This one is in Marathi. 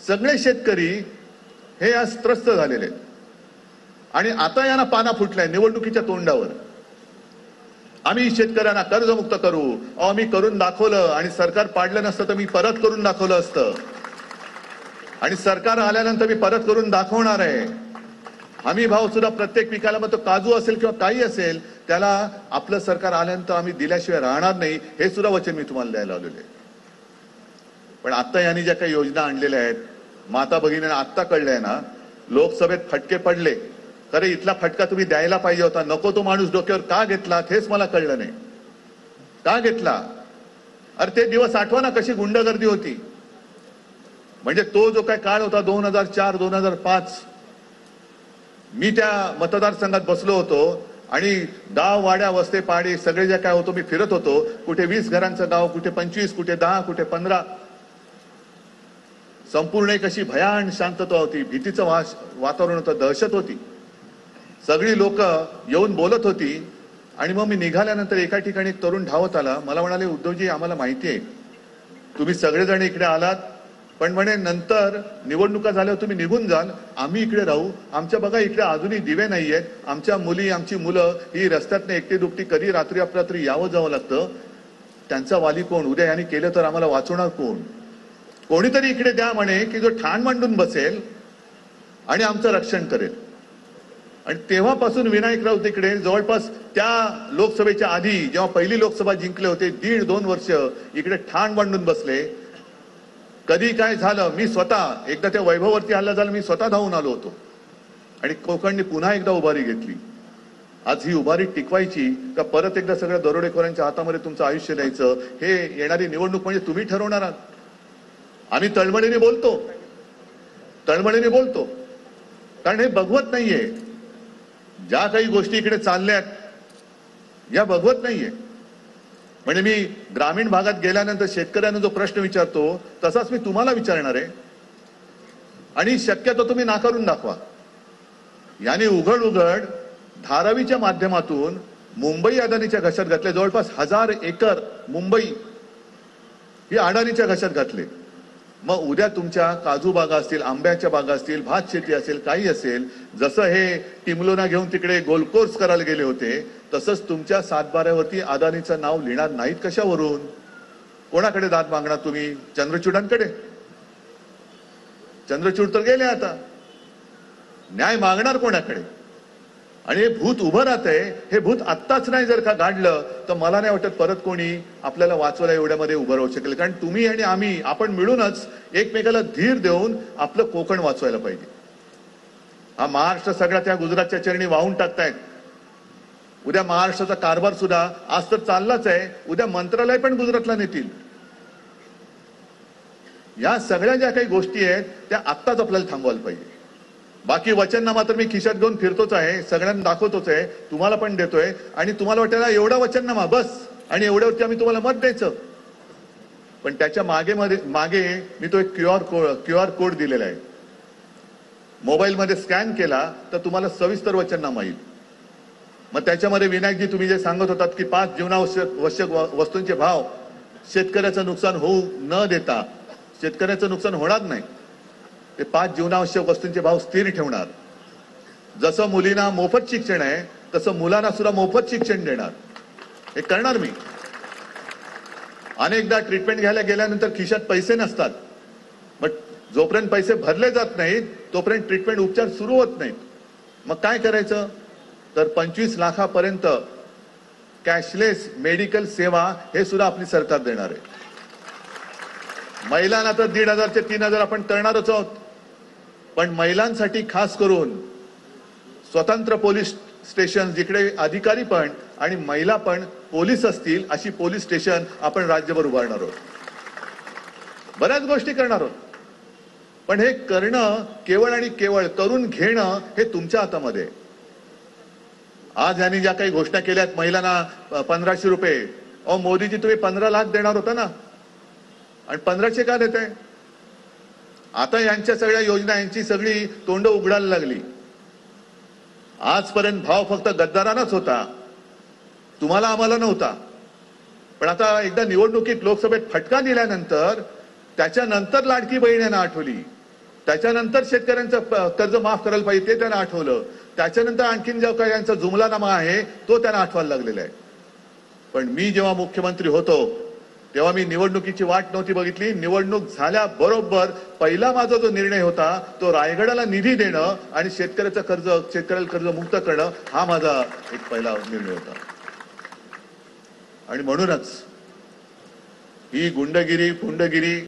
सगळे शेतकरी हे आज त्रस्त झालेले आहेत आणि आता यांना पाना फुटलाय निवडणुकीच्या तोंडावर. आम्ही शेतकऱ्यांना कर्जमुक्त करू, आम्ही करून दाखवलं आणि सरकार पाडलं नसतं तर मी परत करून दाखवलं असतं आणि सरकार आल्यानंतर मी परत करून दाखवणार आहे. हमी भाव सुद्धा प्रत्येक पिकाला, मग तो काजू असेल किंवा काही असेल, त्याला आपलं सरकार आल्यानंतर आम्ही दिल्याशिवाय राहणार नाही, हे सुद्धा वचन मी तुम्हाला द्यायला आलेले. पण आता यांनी ज्या काही योजना आणलेल्या आहेत, माता भगिनींना आत्ता कळलंय ना, लोकसभेत फटके पडले. अरे इथला फटका तुम्ही द्यायला पाहिजे होता, नको तो माणूस डोक्यावर का घेतला हेच मला कळलं नाही. का घेतला? अरे ते दिवस आठवा ना, कशी गुंडगर्दी होती. म्हणजे तो जो काय काळ होता 2004-2005, मी त्या मतदारसंघात बसलो होतो आणि गाव वाड्या वस्ते पाडे सगळे जे काय होतो मी फिरत होतो. कुठे 20 घरांचं गाव, कुठे 25, कुठे 10, कुठे 15. संपूर्ण एक अशी भयान शांतता होती, भीतीचं वातावरण होतं, दहशत होती. सगळी लोक येऊन बोलत होती आणि मग मी निघाल्यानंतर एका ठिकाणी एक तरुण धावत आला. मला म्हणाले, उद्धवजी आम्हाला माहिती आहे तुम्ही सगळेजण इकडे आलात, पण म्हणे नंतर निवडणुका झाल्यावर तुम्ही निघून जाल, आम्ही इकडे राहू. आमच्या बघा इकडे अजूनही दिवे नाहीयेत, आमच्या मुली आमची मुलं ही रस्त्यातनं एकटी दुपटी कधी रात्री अपरात्री यावं जावं लागतं. त्यांचा वाली कोण? उद्या यांनी केलं तर आम्हाला वाचवणार कोण? कोणीतरी इकडे द्या म्हणे की जो ठाण मांडून बसेल आणि आमचं रक्षण करेल. आणि तेव्हापासून विनायक राऊत इकडे जवळपास त्या लोकसभेच्या आधी जेव्हा पहिली लोकसभा जिंकले होते 1.5-2 वर्ष इकडे ठाण मांडून बसले. कधी काय झालं, मी स्वतः एकदा त्या वैभववरती हल्ला झाला, मी स्वतः धावून आलो होतो आणि कोकणने पुन्हा एकदा उभारी घेतली. आज ही उभारी टिकवायची का परत एकदा सगळ्या दरोडेखोरांच्या हातामध्ये तुमचं आयुष्य द्यायचं, हे येणारी निवडणूक म्हणजे तुम्ही ठरवणार आहात. आम्ही तळमळीने बोलतो कारण हे बघवत नाहीये. ज्या काही गोष्टी इकडे चालल्यात या बघवत नाहीये. म्हणजे मी ग्रामीण भागात गेल्यानंतर शेतकऱ्यांना जो प्रश्न विचारतो तसाच मी तुम्हाला विचारणार आहे आणि शक्यतो तुम्ही नाकारून दाखवा. याने उघड धारावीच्या माध्यमातून मुंबई अदानीच्या घशात घातले. जवळपास 1000 एकर मुंबई ही अडाणीच्या घशात घातले. मग उद्या तुमच्या काजू बागा असतील, आंब्याच्या बागा असतील, भात शेती असेल, काही असेल, जसं हे टिमलोना घेऊन तिकडे गोलकोर्स करायला गेले होते तसंच तुमच्या 7/12वरती अदानीचं नाव लिहिणार नाहीत. कशावरून? कोणाकडे दाद मागणार तुम्ही? चंद्रचूडांकडे? चंद्रचूड तर गेले आता. न्याय मागणार कोणाकडे? आणि हे भूत उभं राहतंय. हे भूत आत्ताच नाही जर का गाडलं तर मला नाही वाटत परत कोणी आपल्याला वाचवायला एवढ्यामध्ये उभं राहू शकेल. कारण तुम्ही आणि आम्ही आपण मिळूनच एकमेकाला धीर देऊन आपलं कोकण वाचवायला पाहिजे. हा महाराष्ट्र सगळ्या त्या गुजरातच्या चरणी वाहून टाकतायत. उद्या महाराष्ट्राचा कारभार सुद्धा आज तर चाललाच आहे, उद्या मंत्रालय पण गुजरातला नेतील. या सगळ्या ज्या काही गोष्टी आहेत त्या आत्ताच आपल्याला थांबवायला पाहिजे. बाकी वचननामा तर मी खिशात घेऊन फिरतोच आहे, सगळ्यांना दाखवतोच आहे, तुम्हाला पण देतोय आणि तुम्हाला वाटेल एवढा वचननामा बस आणि एवढ्यावरती आम्ही तुम्हाला मत द्यायचं. पण त्याच्या मागे मी तो एक क्यूआर कोड दिलेला आहे. मोबाईलमध्ये स्कॅन केला तर तुम्हाला सविस्तर वचननामा येईल. मग त्याच्यामध्ये विनायकजी तुम्ही जे सांगत होतात की 5 जीवनावश्यक वस्तूंचे भाव शेतकऱ्याचं नुकसान होऊ न देता, शेतकऱ्याचं नुकसान होणार नाही, ते 5 जीवनावश्यक वस्तूंचे भाव स्थिर ठेवणार. जसं मुलींना मोफत शिक्षण आहे तसं मुलांना सुद्धा मोफत शिक्षण देणार. हे करणार मी. अनेकदा ट्रीटमेंट घ्यायला गेल्यानंतर खिशात पैसे नसतात, मग जोपर्यंत पैसे भरले जात नाहीत तोपर्यंत ट्रीटमेंट उपचार सुरू होत नाहीत. मग काय करायचं? तर 25 लाखापर्यंत कॅशलेस मेडिकल सेवा हे सुद्धा आपली सरकार देणार आहे. महिलांना तर 1,500 ते 3,000 आपण करणारच आहोत. पण महिलांसाठी खास करून स्वतंत्र पोलीस स्टेशन जिकडे अधिकारी पण आणि महिला पण पोलीस असतील अशी पोलीस स्टेशन आपण राज्यभर उभारणार आहोत. बऱ्याच गोष्टी करणार आहोत. पण हे करणं केवळ आणि केवळ करून घेणं हे तुमच्या हातामध्ये आहे. आज यांनी ज्या काही घोषणा केल्यात महिलांना 1500 रुपये, मोदीजी तुम्ही 15 लाख देणार होता ना, आणि 1500 का देत आहे? आता यांच्या सगळ्या योजना यांची सगळी तोंड उघडायला लागली. आजपर्यंत भाव फक्त गद्दारांनाच होता, तुम्हाला आम्हाला नव्हता. पण आता एकदा निवडणुकीत लोकसभेत फटका दिल्यानंतर त्याच्यानंतर लाडकी बहीण यांना आठवली. त्याच्यानंतर शेतकऱ्यांचं कर्ज माफ करायला पाहिजे ते त्यांना आठवलं. त्याच्यानंतर आणखीन जो काही यांचा जुमलानामा आहे तो त्यांना आठवायला लागलेला आहे. पण मी जेव्हा मुख्यमंत्री होतो तेव्हा मी निवडणुकीची वाट नव्हती बघितली. निवडणूक झाल्याबरोबर पहिला माझा जो निर्णय होता तो रायगडाला निधी देणं आणि शेतकऱ्याला कर्जमुक्त करणं हा माझा एक पहिला निर्णय होता. आणि म्हणूनच ही गुंडगिरी